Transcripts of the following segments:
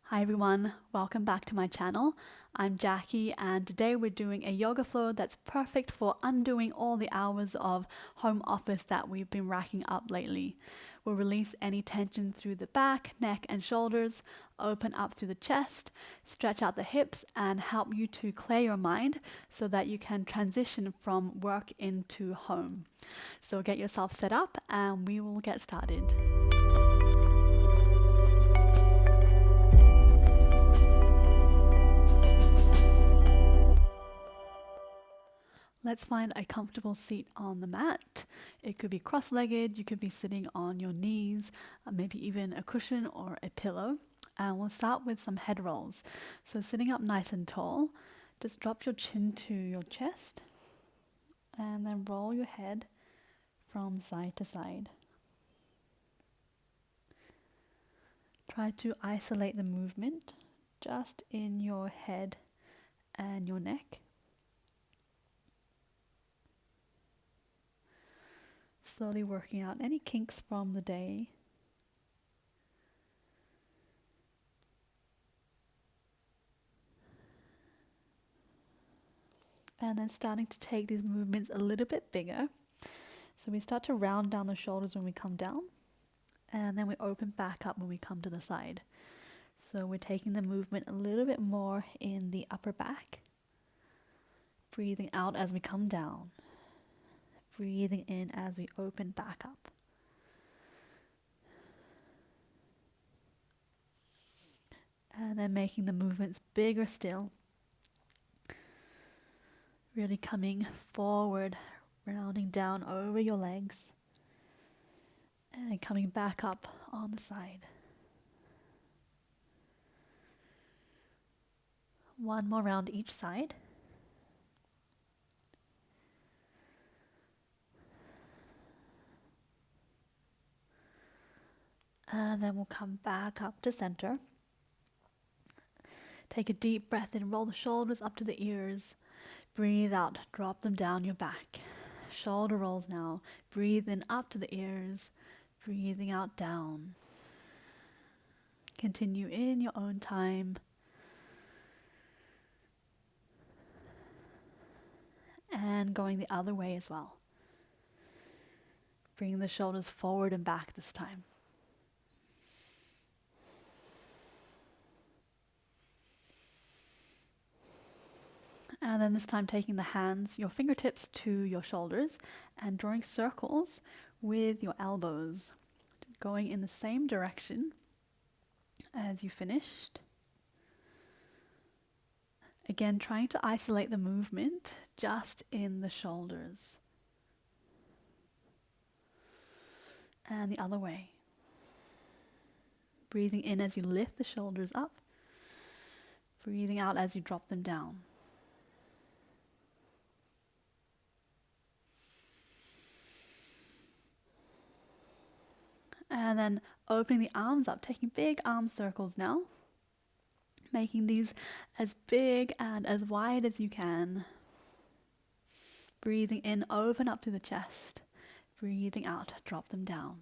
Hi everyone, welcome back to my channel. I'm Jacqui and today we're doing a yoga flow that's perfect for undoing all the hours of home office that we've been racking up lately. We'll release any tension through the back, neck and shoulders, open up through the chest, stretch out the hips and help you to clear your mind so that you can transition from work into home. So get yourself set up and we will get started. Let's find a comfortable seat on the mat. It could be cross-legged, you could be sitting on your knees, maybe even a cushion or a pillow. And we'll start with some head rolls. So sitting up nice and tall, just drop your chin to your chest and then roll your head from side to side. Try to isolate the movement just in your head and your neck. Slowly working out any kinks from the day. And then starting to take these movements a little bit bigger. So we start to round down the shoulders when we come down, and then we open back up when we come to the side. So we're taking the movement a little bit more in the upper back. Breathing out as we come down. Breathing in as we open back up. And then making the movements bigger still. Really coming forward, rounding down over your legs. And coming back up on the side. One more round each side. And then we'll come back up to center. Take a deep breath in, roll the shoulders up to the ears. Breathe out, drop them down your back. Shoulder rolls now. Breathe in up to the ears. Breathing out down. Continue in your own time. And going the other way as well. Bring the shoulders forward and back this time. And then this time taking the hands, your fingertips to your shoulders and drawing circles with your elbows. Going in the same direction as you finished. Again, trying to isolate the movement just in the shoulders. And the other way. Breathing in as you lift the shoulders up. Breathing out as you drop them down. And then opening the arms up, taking big arm circles now. Making these as big and as wide as you can. Breathing in, open up to the chest. Breathing out, drop them down.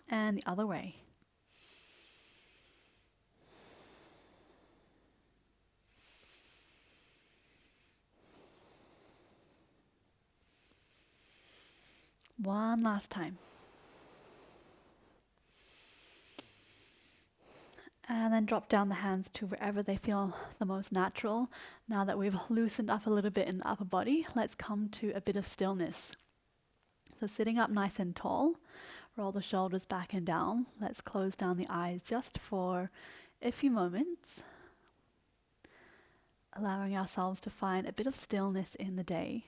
And the other way. One last time. And then drop down the hands to wherever they feel the most natural. Now that we've loosened up a little bit in the upper body, let's come to a bit of stillness. So sitting up nice and tall, roll the shoulders back and down. Let's close down the eyes just for a few moments. Allowing ourselves to find a bit of stillness in the day.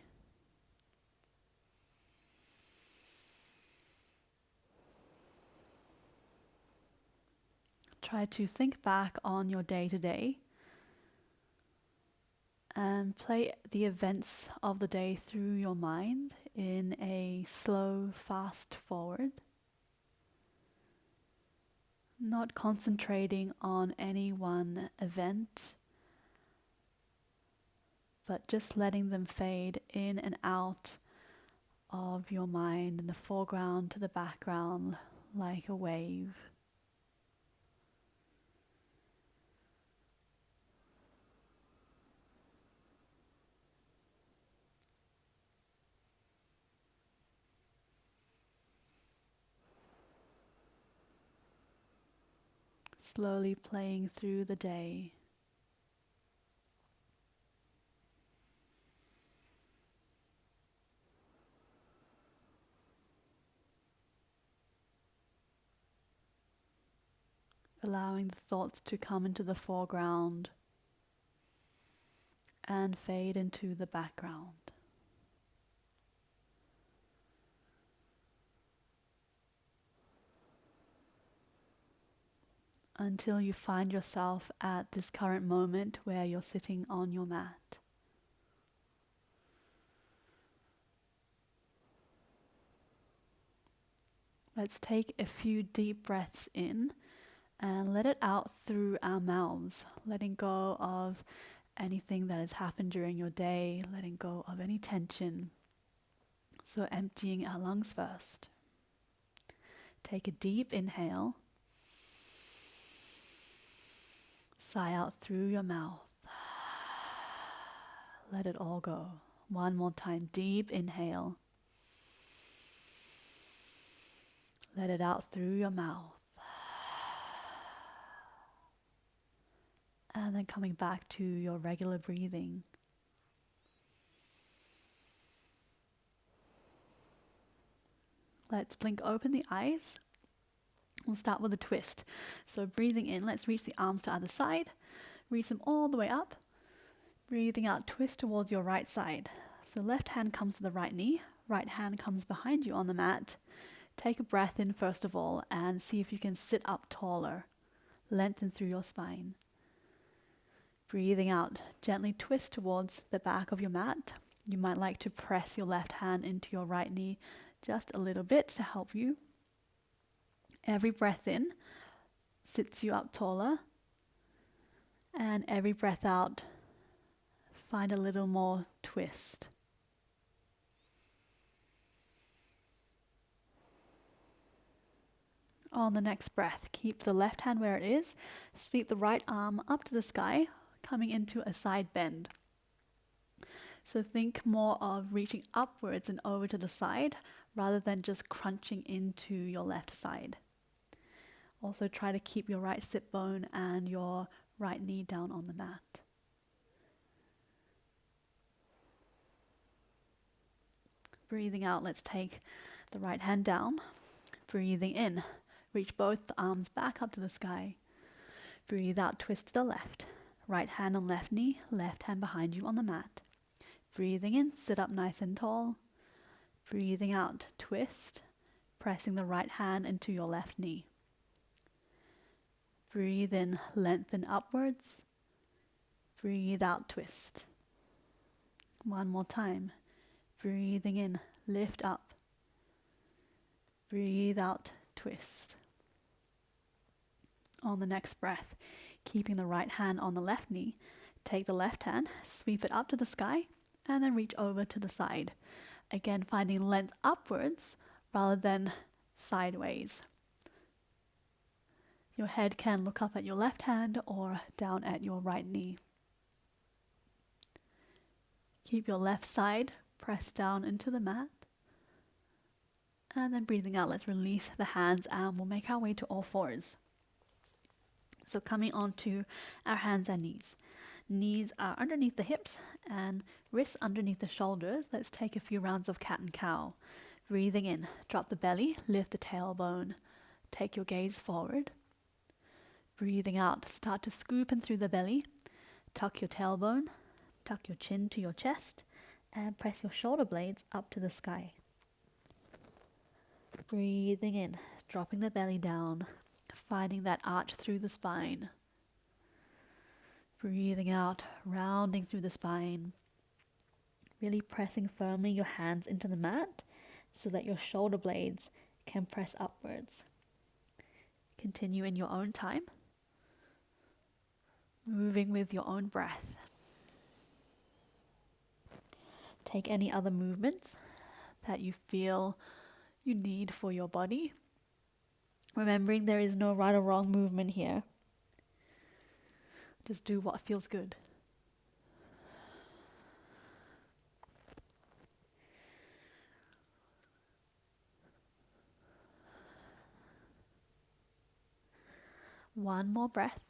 Try to think back on your day-to-day and play the events of the day through your mind in a slow, fast forward. Not concentrating on any one event, but just letting them fade in and out of your mind, in the foreground to the background, like a wave. Slowly playing through the day. Allowing the thoughts to come into the foreground and fade into the background. Until you find yourself at this current moment where you're sitting on your mat. Let's take a few deep breaths in and let it out through our mouths, letting go of anything that has happened during your day, letting go of any tension. So emptying our lungs first. Take a deep inhale. Sigh out through your mouth. Let it all go. One more time, deep inhale. Let it out through your mouth. And then coming back to your regular breathing. Let's blink open the eyes. We'll start with a twist. So breathing in, let's reach the arms to either side. Reach them all the way up. Breathing out, twist towards your right side. So left hand comes to the right knee. Right hand comes behind you on the mat. Take a breath in first of all and see if you can sit up taller. Lengthen through your spine. Breathing out, gently twist towards the back of your mat. You might like to press your left hand into your right knee just a little bit to help you. Every breath in sits you up taller. And every breath out, find a little more twist. On the next breath, keep the left hand where it is. Sweep the right arm up to the sky, coming into a side bend. So think more of reaching upwards and over to the side rather than just crunching into your left side. Also try to keep your right sit bone and your right knee down on the mat. Breathing out, let's take the right hand down. Breathing in, reach both the arms back up to the sky. Breathe out, twist to the left. Right hand on left knee, left hand behind you on the mat. Breathing in, sit up nice and tall. Breathing out, twist, pressing the right hand into your left knee. Breathe in, lengthen upwards. Breathe out, twist. One more time. Breathing in, lift up. Breathe out, twist. On the next breath, keeping the right hand on the left knee, take the left hand, sweep it up to the sky, and then reach over to the side. Again, finding length upwards rather than sideways. Your head can look up at your left hand or down at your right knee. Keep your left side pressed down into the mat. And then breathing out, let's release the hands and we'll make our way to all fours. So coming onto our hands and knees. Knees are underneath the hips and wrists underneath the shoulders. Let's take a few rounds of cat and cow. Breathing in, drop the belly, lift the tailbone. Take your gaze forward. Breathing out, start to scoop in through the belly. Tuck your tailbone, tuck your chin to your chest, and press your shoulder blades up to the sky. Breathing in, dropping the belly down, finding that arch through the spine. Breathing out, rounding through the spine. Really pressing firmly your hands into the mat so that your shoulder blades can press upwards. Continue in your own time, moving with your own breath. Take any other movements that you feel you need for your body. Remembering there is no right or wrong movement here. Just do what feels good. One more breath.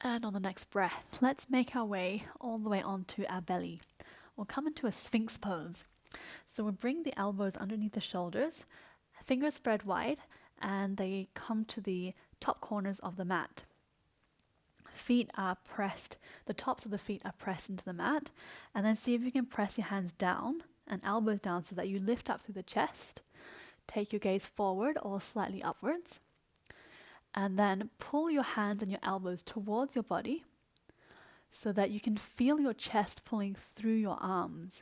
And on the next breath, let's make our way all the way onto our belly. We'll come into a Sphinx pose. So we'll bring the elbows underneath the shoulders, fingers spread wide, and they come to the top corners of the mat. Feet are pressed, the tops of the feet are pressed into the mat, and then see if you can press your hands down and elbows down so that you lift up through the chest. Take your gaze forward or slightly upwards. And then pull your hands and your elbows towards your body so that you can feel your chest pulling through your arms.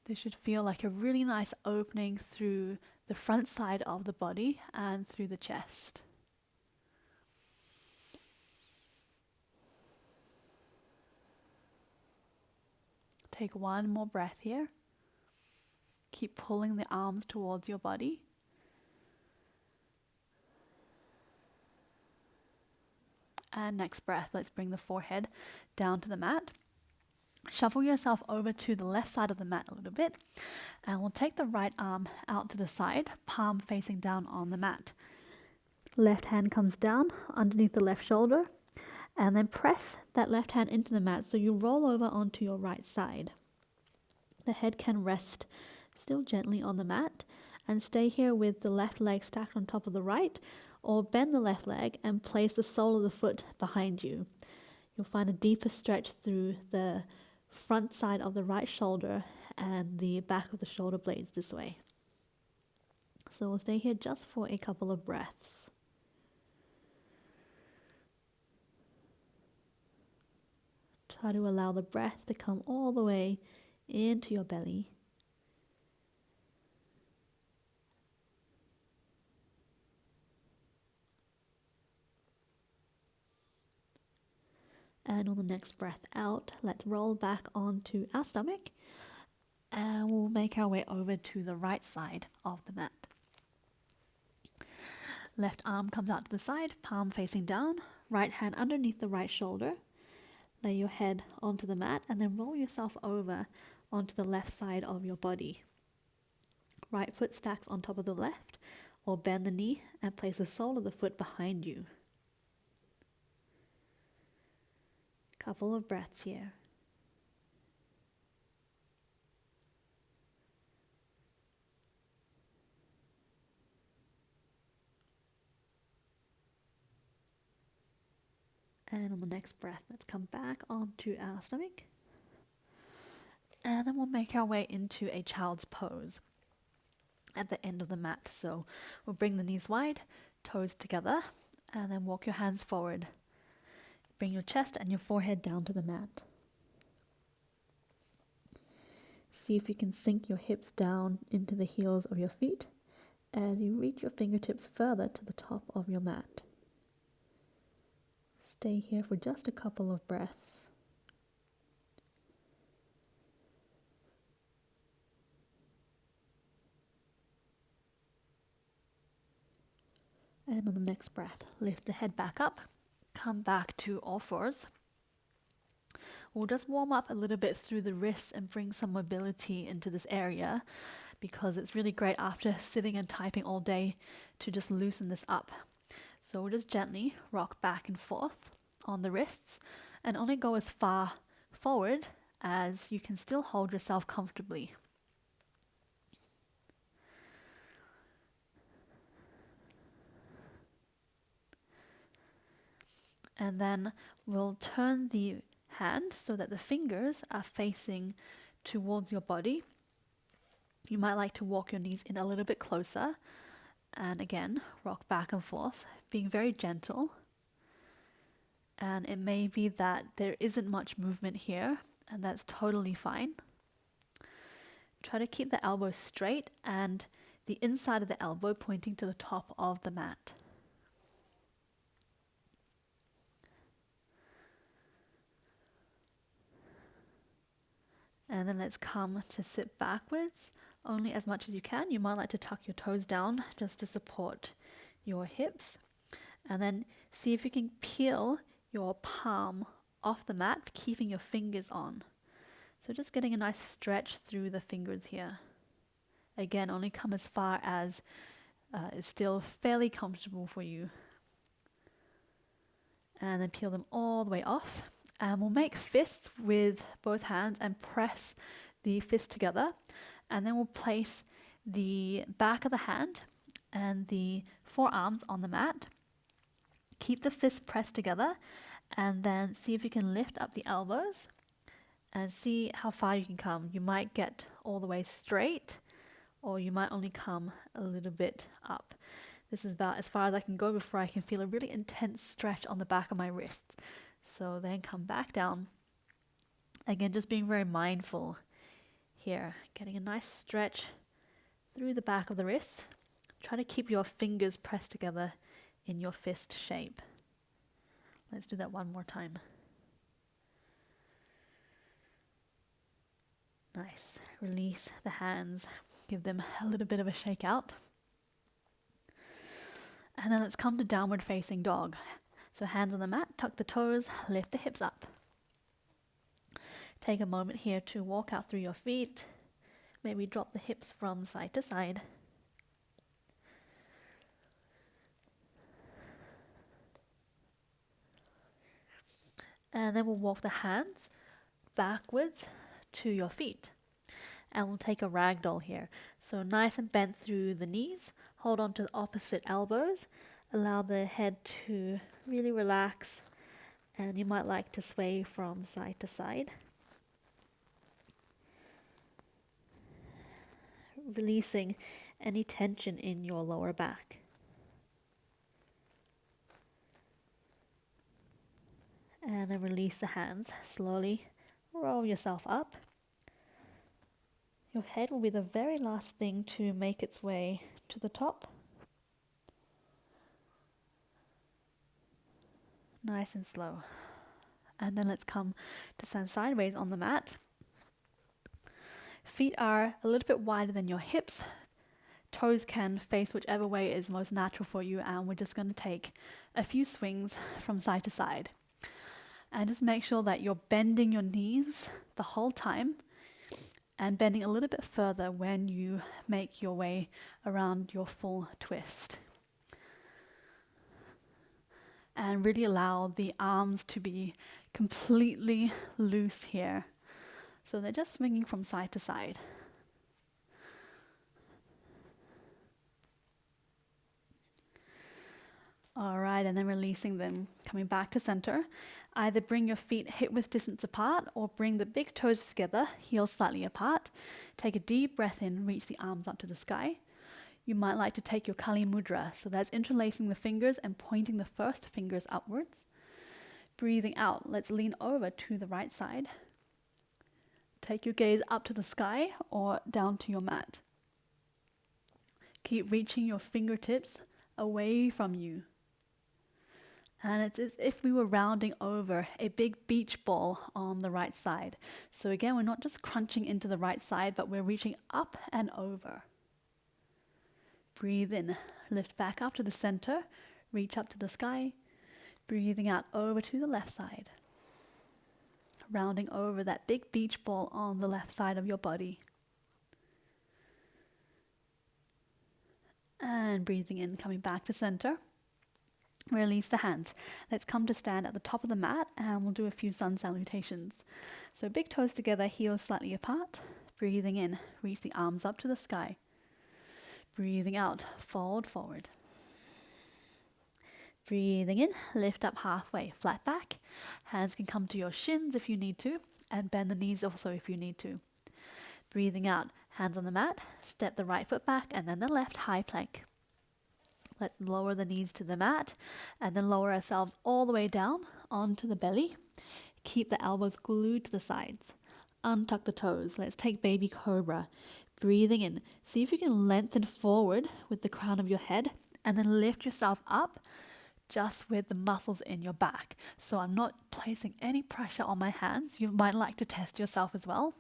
This should feel like a really nice opening through the front side of the body and through the chest. Take one more breath here. Keep pulling the arms towards your body. And next breath, let's bring the forehead down to the mat. Shuffle yourself over to the left side of the mat a little bit, and we'll take the right arm out to the side, palm facing down on the mat. Left hand comes down underneath the left shoulder, and then press that left hand into the mat so you roll over onto your right side. The head can rest still gently on the mat, and stay here with the left leg stacked on top of the right, or bend the left leg and place the sole of the foot behind you. You'll find a deeper stretch through the front side of the right shoulder and the back of the shoulder blades this way. So we'll stay here just for a couple of breaths. Try to allow the breath to come all the way into your belly. And on the next breath out, let's roll back onto our stomach, and we'll make our way over to the right side of the mat. Left arm comes out to the side, palm facing down, right hand underneath the right shoulder. Lay your head onto the mat and then roll yourself over onto the left side of your body. Right foot stacks on top of the left, or bend the knee and place the sole of the foot behind you. Couple of breaths here. And on the next breath, let's come back onto our stomach. And then we'll make our way into a child's pose at the end of the mat. So we'll bring the knees wide, toes together, and then walk your hands forward. Bring your chest and your forehead down to the mat. See if you can sink your hips down into the heels of your feet as you reach your fingertips further to the top of your mat. Stay here for just a couple of breaths. And on the next breath, lift the head back up, come back to all fours. We'll just warm up a little bit through the wrists and bring some mobility into this area, because it's really great after sitting and typing all day to just loosen this up. So we'll just gently rock back and forth on the wrists and only go as far forward as you can still hold yourself comfortably. And then we'll turn the hand so that the fingers are facing towards your body. You might like to walk your knees in a little bit closer, and again, rock back and forth, being very gentle. And it may be that there isn't much movement here, and that's totally fine. Try to keep the elbow straight and the inside of the elbow pointing to the top of the mat. And then let's come to sit backwards, only as much as you can. You might like to tuck your toes down just to support your hips. And then see if you can peel your palm off the mat, keeping your fingers on. So just getting a nice stretch through the fingers here. Again, only come as far as is still fairly comfortable for you. And then peel them all the way off. And we'll make fists with both hands and press the fist together. And then we'll place the back of the hand and the forearms on the mat. Keep the fists pressed together and then see if you can lift up the elbows and see how far you can come. You might get all the way straight or you might only come a little bit up. This is about as far as I can go before I can feel a really intense stretch on the back of my wrists. So then come back down. Again, just being very mindful here. Getting a nice stretch through the back of the wrists. Try to keep your fingers pressed together in your fist shape. Let's do that one more time. Nice. Release the hands. Give them a little bit of a shake out. And then let's come to downward facing dog. So hands on the mat, tuck the toes, lift the hips up. Take a moment here to walk out through your feet. Maybe drop the hips from side to side. And then we'll walk the hands backwards to your feet. And we'll take a ragdoll here. So nice and bent through the knees. Hold on to the opposite elbows. Allow the head to really relax. And you might like to sway from side to side. Releasing any tension in your lower back. And then release the hands. Slowly roll yourself up. Your head will be the very last thing to make its way to the top. Nice and slow. And then let's come to stand sideways on the mat. Feet are a little bit wider than your hips. Toes can face whichever way is most natural for you, and we're just going to take a few swings from side to side. And just make sure that you're bending your knees the whole time and bending a little bit further when you make your way around your full twist. And really allow the arms to be completely loose here. So they're just swinging from side to side. All right, and then releasing them, coming back to center. Either bring your feet hip-width distance apart or bring the big toes together, heels slightly apart. Take a deep breath in, reach the arms up to the sky. You might like to take your Kali Mudra, so that's interlacing the fingers and pointing the first fingers upwards. Breathing out, let's lean over to the right side. Take your gaze up to the sky or down to your mat. Keep reaching your fingertips away from you. And it's as if we were rounding over a big beach ball on the right side. So again, we're not just crunching into the right side, but we're reaching up and over. Breathe in, lift back up to the center, reach up to the sky. Breathing out over to the left side. Rounding over that big beach ball on the left side of your body. And breathing in, coming back to center. Release the hands. Let's come to stand at the top of the mat and we'll do a few sun salutations. So big toes together, heels slightly apart. Breathing in, reach the arms up to the sky. Breathing out, fold forward. Breathing in, lift up halfway, flat back. Hands can come to your shins if you need to, and bend the knees also if you need to. Breathing out, hands on the mat, step the right foot back and then the left, high plank. Let's lower the knees to the mat and then lower ourselves all the way down onto the belly. Keep the elbows glued to the sides. Untuck the toes. Let's take baby cobra. Breathing in. See if you can lengthen forward with the crown of your head and then lift yourself up just with the muscles in your back. So I'm not placing any pressure on my hands. You might like to test yourself as well.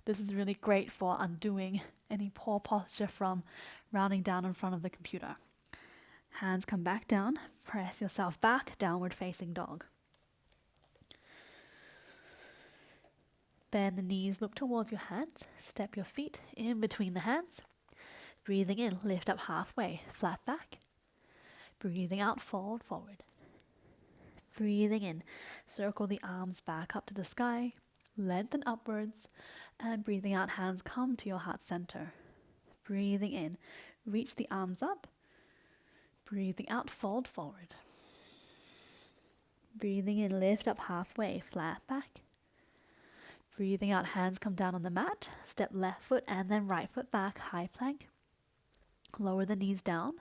This is really great for undoing any poor posture from rounding down in front of the computer. Hands come back down, press yourself back, downward facing dog. Bend the knees, look towards your hands, step your feet in between the hands. Breathing in, lift up halfway, flat back. Breathing out, fold forward. Breathing in, circle the arms back up to the sky, lengthen upwards, and breathing out, hands come to your heart center. Breathing in, reach the arms up. Breathing out, fold forward. Breathing in, lift up halfway, flat back. Breathing out, hands come down on the mat. Step left foot and then right foot back, high plank. Lower the knees down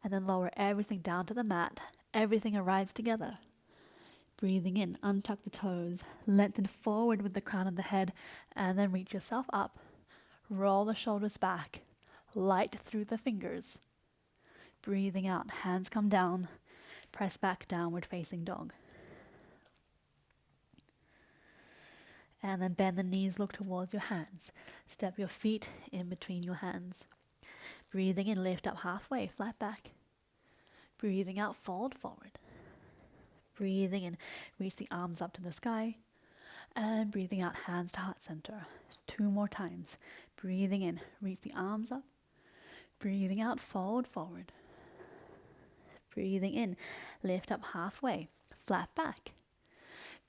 and then lower everything down to the mat. Everything arrives together. Breathing in, untuck the toes, lengthen forward with the crown of the head and then reach yourself up. Roll the shoulders back, light through the fingers. Breathing out, hands come down, press back, downward facing dog. And then bend the knees, look towards your hands. Step your feet in between your hands. Breathing in, lift up halfway, flat back. Breathing out, fold forward. Breathing in, reach the arms up to the sky. And breathing out, hands to heart center. 2 more times. Breathing in, reach the arms up. Breathing out, fold forward. Breathing in, lift up halfway, flat back.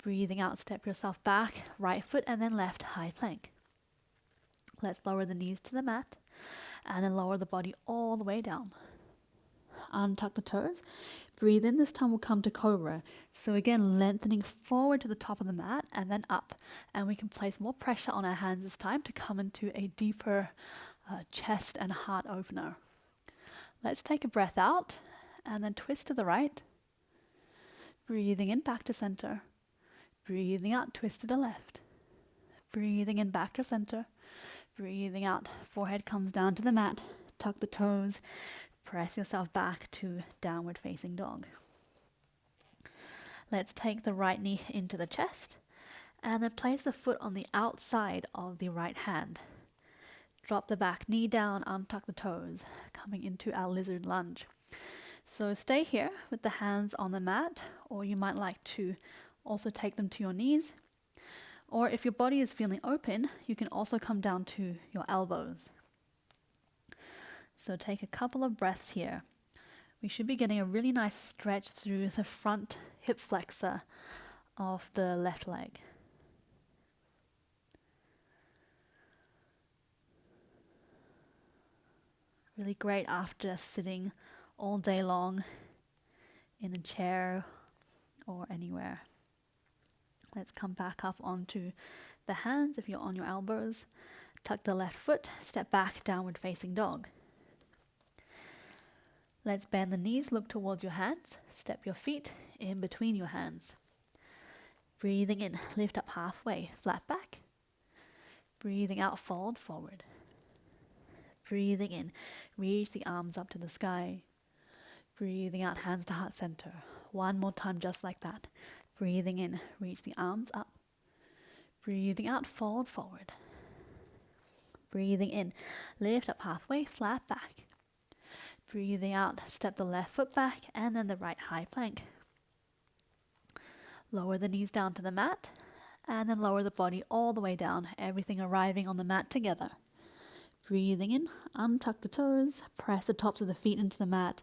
Breathing out, step yourself back, right foot and then left, high plank. Let's lower the knees to the mat and then lower the body all the way down. Untuck the toes. Breathe in, this time we'll come to cobra. So again, lengthening forward to the top of the mat and then up. And we can place more pressure on our hands this time to come into a deeper chest and heart opener. Let's take a breath out and then twist to the right. Breathing in, back to center. Breathing out, twist to the left. Breathing in, back to center. Breathing out, forehead comes down to the mat. Tuck the toes. Press yourself back to downward facing dog. Let's take the right knee into the chest and then place the foot on the outside of the right hand. Drop the back knee down, untuck the toes, coming into our lizard lunge. So stay here with the hands on the mat, or you might like to also take them to your knees. Or if your body is feeling open, you can also come down to your elbows. So take a couple of breaths here. We should be getting a really nice stretch through the front hip flexor of the left leg. Really great after sitting all day long in a chair or anywhere. Let's come back up onto the hands if you're on your elbows. Tuck the left foot, step back, downward facing dog. Let's bend the knees, look towards your hands. Step your feet in between your hands. Breathing in, lift up halfway, flat back. Breathing out, fold forward. Breathing in, reach the arms up to the sky. Breathing out, hands to heart center. 1 more time, just like that. Breathing in, reach the arms up. Breathing out, fold forward. Breathing in, lift up halfway, flat back. Breathing out, step the left foot back and then the right high plank. Lower the knees down to the mat and then lower the body all the way down, everything arriving on the mat together. Breathing in, untuck the toes, press the tops of the feet into the mat,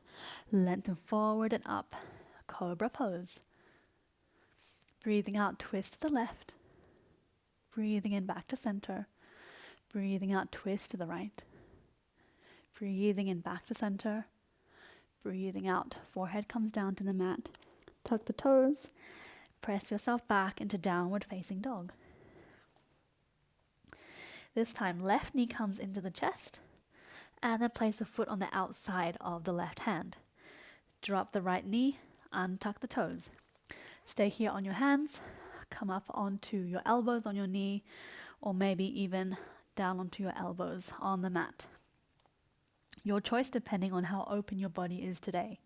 lengthen forward and up, cobra pose. Breathing out, twist to the left. Breathing in, back to center. Breathing out, twist to the right. Breathing in, back to center. Breathing out, forehead comes down to the mat. Tuck the toes. Press yourself back into downward facing dog. This time, left knee comes into the chest. And then place the foot on the outside of the left hand. Drop the right knee, untuck the toes. Stay here on your hands, come up onto your elbows on your knee, or maybe even down onto your elbows on the mat. Your choice depending on how open your body is today.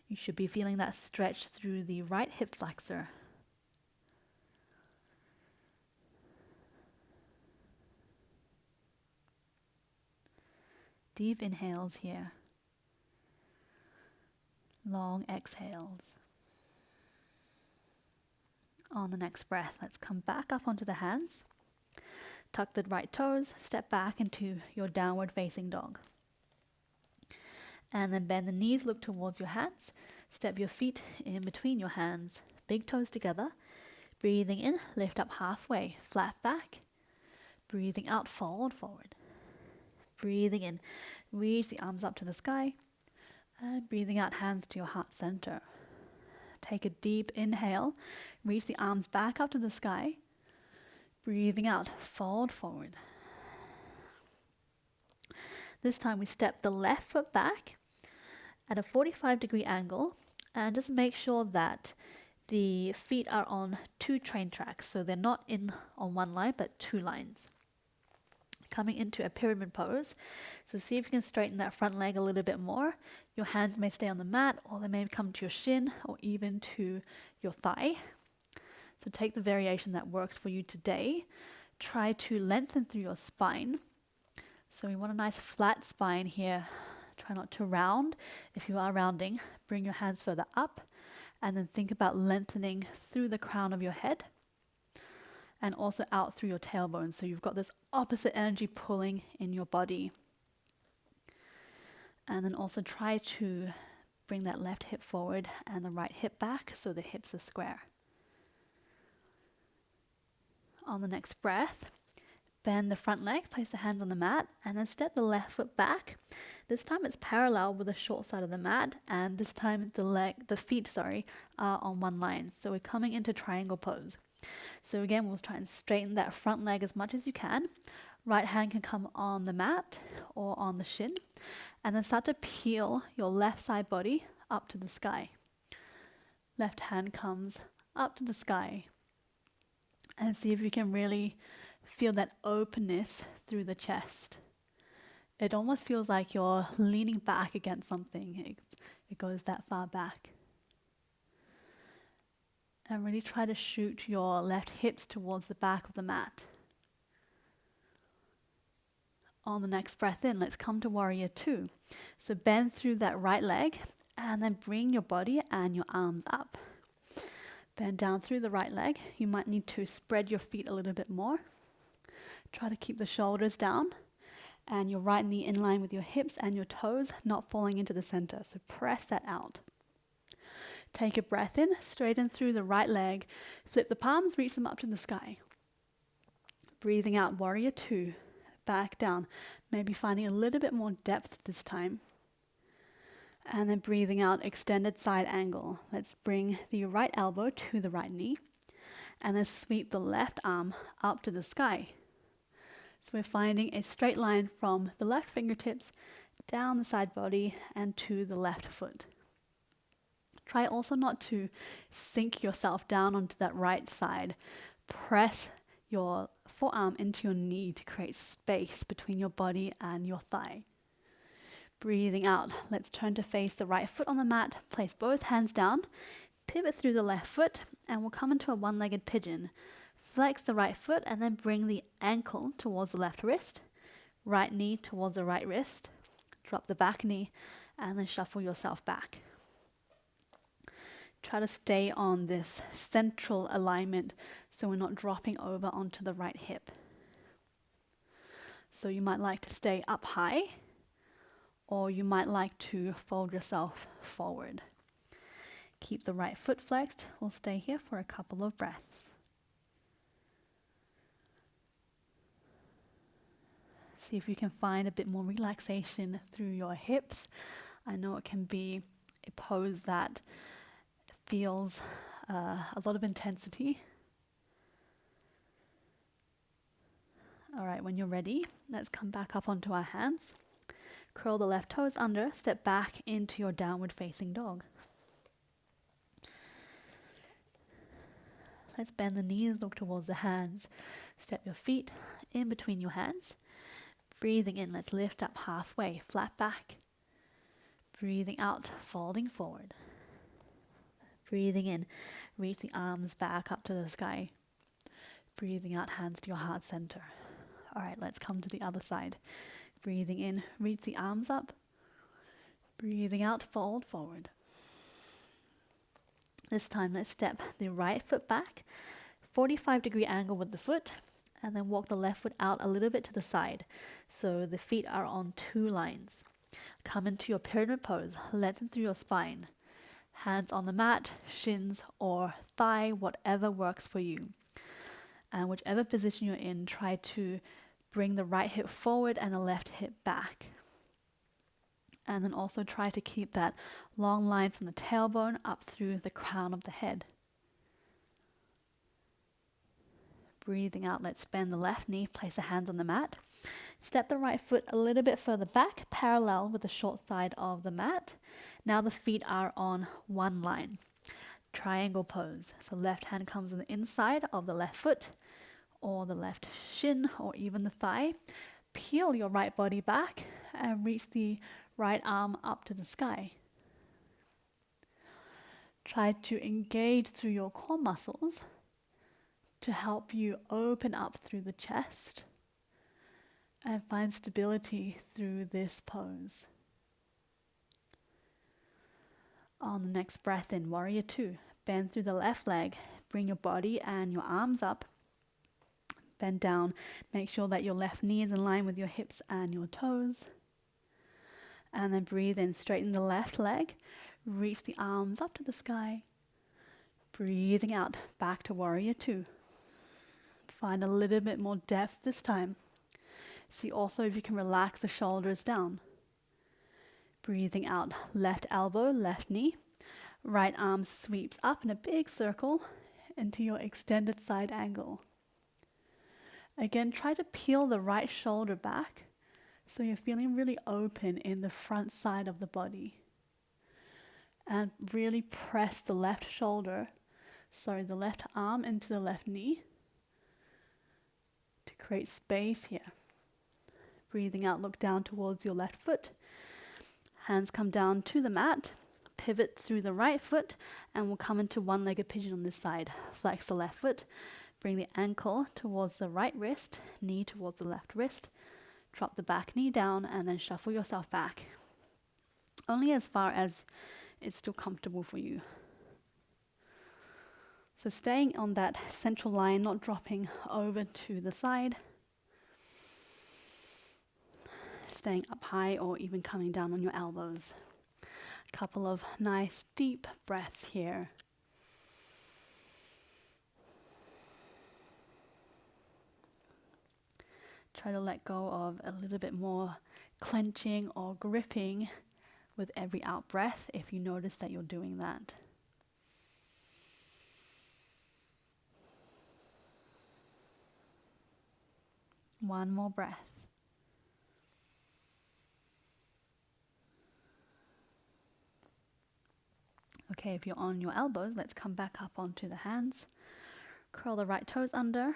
You should be feeling that stretch through the right hip flexor. Deep inhales here. Long exhales. On the next breath, let's come back up onto the hands. Tuck the right toes, step back into your downward facing dog. And then bend the knees, look towards your hands. Step your feet in between your hands, big toes together. Breathing in, lift up halfway, flat back. Breathing out, fold forward. Breathing in, reach the arms up to the sky. And breathing out, hands to your heart center. Take a deep inhale, reach the arms back up to the sky. Breathing out, fold forward. This time we step the left foot back at a 45-degree angle, and just make sure that the feet are on 2 train tracks, so they're not in on 1 line but 2 lines. Coming into a pyramid pose, so see if you can straighten that front leg a little bit more. Your hands may stay on the mat, or they may come to your shin or even to your thigh. So take the variation that works for you today. Try to lengthen through your spine. So we want a nice flat spine here. Try not to round. If you are rounding, bring your hands further up, and then think about lengthening through the crown of your head and also out through your tailbone. So you've got this opposite energy pulling in your body. And then also try to bring that left hip forward and the right hip back so the hips are square. On the next breath, bend the front leg, place the hands on the mat, and then step the left foot back. This time it's parallel with the short side of the mat, and this time the feet are on 1 line. So we're coming into triangle pose. So again, we'll try and straighten that front leg as much as you can. Right hand can come on the mat or on the shin, and then start to peel your left side body up to the sky. Left hand comes up to the sky, and see if you can really feel that openness through the chest. It almost feels like you're leaning back against something. It goes that far back. And really try to shoot your left hips towards the back of the mat. On the next breath in, let's come to warrior 2. So bend through that right leg and then bring your body and your arms up. Bend down through the right leg. You might need to spread your feet a little bit more. Try to keep the shoulders down and your right knee in line with your hips and your toes not falling into the center. So press that out. Take a breath in, straighten through the right leg, flip the palms, reach them up to the sky. Breathing out, warrior 2, back down, maybe finding a little bit more depth this time. And then breathing out, extended side angle. Let's bring the right elbow to the right knee, and then sweep the left arm up to the sky. So we're finding a straight line from the left fingertips down the side body and to the left foot. Try also not to sink yourself down onto that right side. Press your forearm into your knee to create space between your body and your thigh. Breathing out, let's turn to face the right foot on the mat, place both hands down, pivot through the left foot, and we'll come into a one-legged pigeon. Flex the right foot and then bring the ankle towards the left wrist, right knee towards the right wrist, drop the back knee, and then shuffle yourself back. Try to stay on this central alignment so we're not dropping over onto the right hip. So you might like to stay up high, or you might like to fold yourself forward. Keep the right foot flexed. We'll stay here for a couple of breaths. See if you can find a bit more relaxation through your hips. I know it can be a pose that feels a lot of intensity. All right, when you're ready, let's come back up onto our hands. Curl the left toes under, step back into your downward facing dog. Let's bend the knees, look towards the hands. Step your feet in between your hands. Breathing in, let's lift up halfway, flat back. Breathing out, folding forward. Breathing in, reach the arms back up to the sky. Breathing out, hands to your heart center. All right, let's come to the other side. Breathing in, reach the arms up. Breathing out, fold forward. This time, let's step the right foot back, 45-degree angle with the foot, and then walk the left foot out a little bit to the side. So the feet are on 2 lines. Come into your pyramid pose, lengthen through your spine. Hands on the mat, shins or thigh, whatever works for you. And whichever position you're in, try to bring the right hip forward and the left hip back. And then also try to keep that long line from the tailbone up through the crown of the head. Breathing out, let's bend the left knee, place the hands on the mat. Step the right foot a little bit further back, parallel with the short side of the mat. Now the feet are on 1 line. Triangle pose. So left hand comes on the inside of the left foot, or the left shin, or even the thigh. Peel your right body back and reach the right arm up to the sky. Try to engage through your core muscles to help you open up through the chest and find stability through this pose. On the next breath in, Warrior 2, bend through the left leg, bring your body and your arms up, bend down, make sure that your left knee is in line with your hips and your toes, and then breathe in, straighten the left leg, reach the arms up to the sky, breathing out, back to Warrior 2. Find a little bit more depth this time. See also if you can relax the shoulders down. Breathing out, left elbow, left knee. Right arm sweeps up in a big circle into your extended side angle. Again, try to peel the right shoulder back so you're feeling really open in the front side of the body. And really press the left arm into the left knee to create space here. Breathing out, look down towards your left foot. Hands come down to the mat, pivot through the right foot, and we'll come into one-legged pigeon on this side. Flex the left foot, bring the ankle towards the right wrist, knee towards the left wrist. Drop the back knee down and then shuffle yourself back. Only as far as it's still comfortable for you. So staying on that central line, not dropping over to the side. Staying up high or even coming down on your elbows. A couple of nice deep breaths here. Try to let go of a little bit more clenching or gripping with every out breath if you notice that you're doing that. One more breath. Okay, if you're on your elbows, let's come back up onto the hands. Curl the right toes under,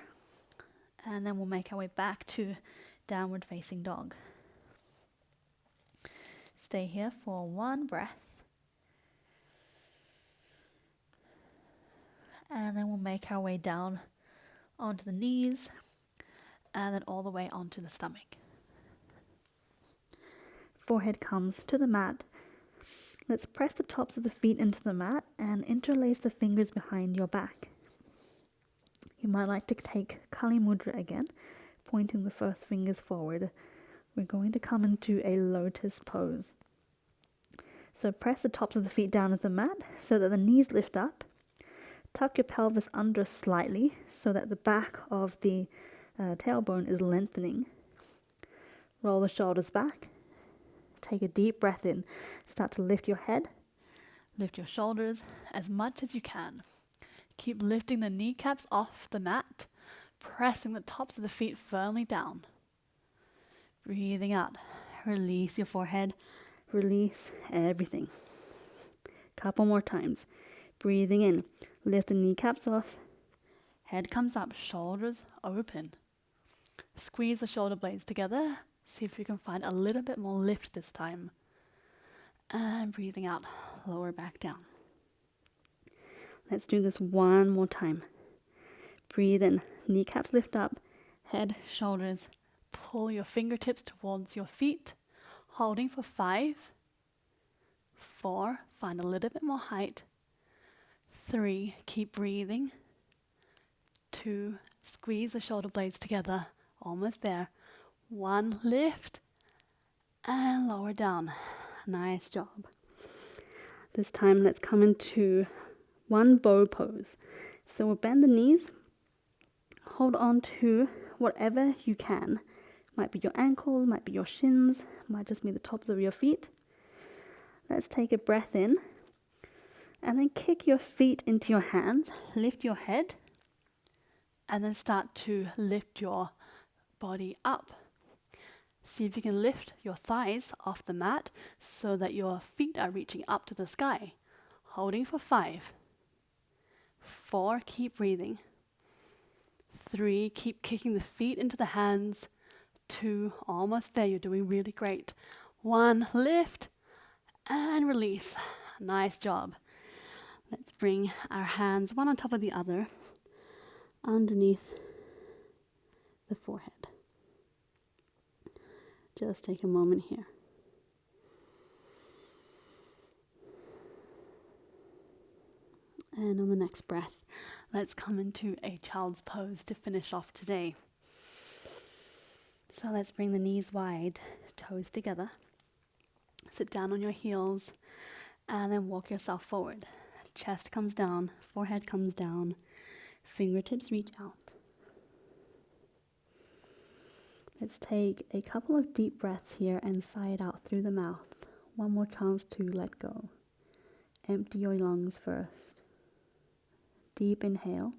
and then we'll make our way back to downward facing dog. Stay here for 1 breath. And then we'll make our way down onto the knees, and then all the way onto the stomach. Forehead comes to the mat. Let's press the tops of the feet into the mat and interlace the fingers behind your back. You might like to take Kali Mudra again, pointing the first fingers forward. We're going to come into a lotus pose. So press the tops of the feet down at the mat so that the knees lift up. Tuck your pelvis under slightly so that the back of the tailbone is lengthening. Roll the shoulders back. Take a deep breath in. Start to lift your head. Lift your shoulders as much as you can. Keep lifting the kneecaps off the mat, pressing the tops of the feet firmly down. Breathing out. Release your forehead. Release everything. Couple more times. Breathing in. Lift the kneecaps off. Head comes up, shoulders open. Squeeze the shoulder blades together. See if you can find a little bit more lift this time. And breathing out, lower back down. Let's do this one more time. Breathe in, kneecaps lift up, head, shoulders, pull your fingertips towards your feet, holding for 5, 4, find a little bit more height, 3, keep breathing, 2, squeeze the shoulder blades together, almost there, 1, lift, and lower down. Nice job. This time let's come into one bow pose. So we'll bend the knees, hold on to whatever you can. Might be your ankles, might be your shins, might just be the tops of your feet. Let's take a breath in and then kick your feet into your hands, lift your head, and then start to lift your body up. See if you can lift your thighs off the mat so that your feet are reaching up to the sky. Holding for 5, 4, keep breathing, 3, keep kicking the feet into the hands, 2, almost there, you're doing really great, 1, lift, and release. Nice job. Let's bring our hands one on top of the other underneath the forehead. Just take a moment here. And on the next breath, let's come into a child's pose to finish off today. So let's bring the knees wide, toes together. Sit down on your heels and then walk yourself forward. Chest comes down, forehead comes down, fingertips reach out. Let's take a couple of deep breaths here and sigh it out through the mouth. One more chance to let go. Empty your lungs first. Deep inhale.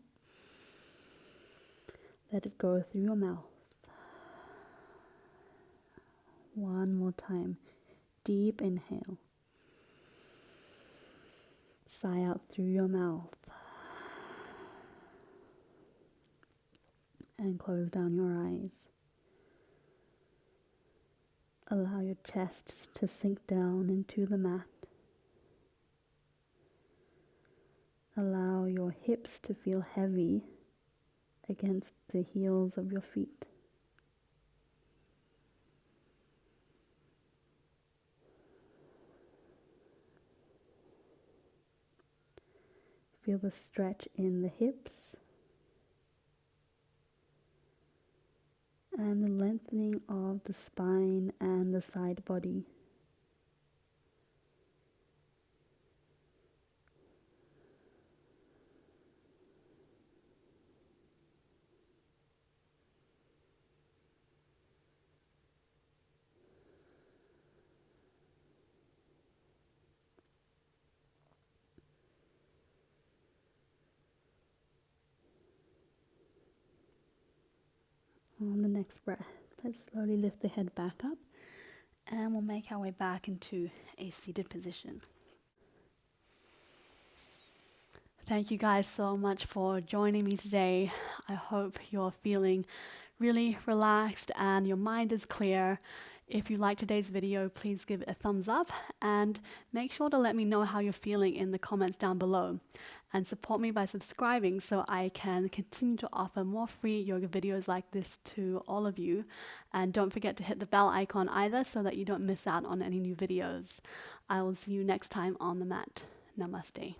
Let it go through your mouth. One more time. Deep inhale. Sigh out through your mouth. And close down your eyes. Allow your chest to sink down into the mat. Allow your hips to feel heavy against the heels of your feet. Feel the stretch in the hips and the lengthening of the spine and the side body. On the next breath, let's slowly lift the head back up and we'll make our way back into a seated position. Thank you guys so much for joining me today. I hope you're feeling really relaxed and your mind is clear. If you liked today's video, please give it a thumbs up and make sure to let me know how you're feeling in the comments down below. And support me by subscribing so I can continue to offer more free yoga videos like this to all of you. And don't forget to hit the bell icon either so that you don't miss out on any new videos. I will see you next time on the mat. Namaste.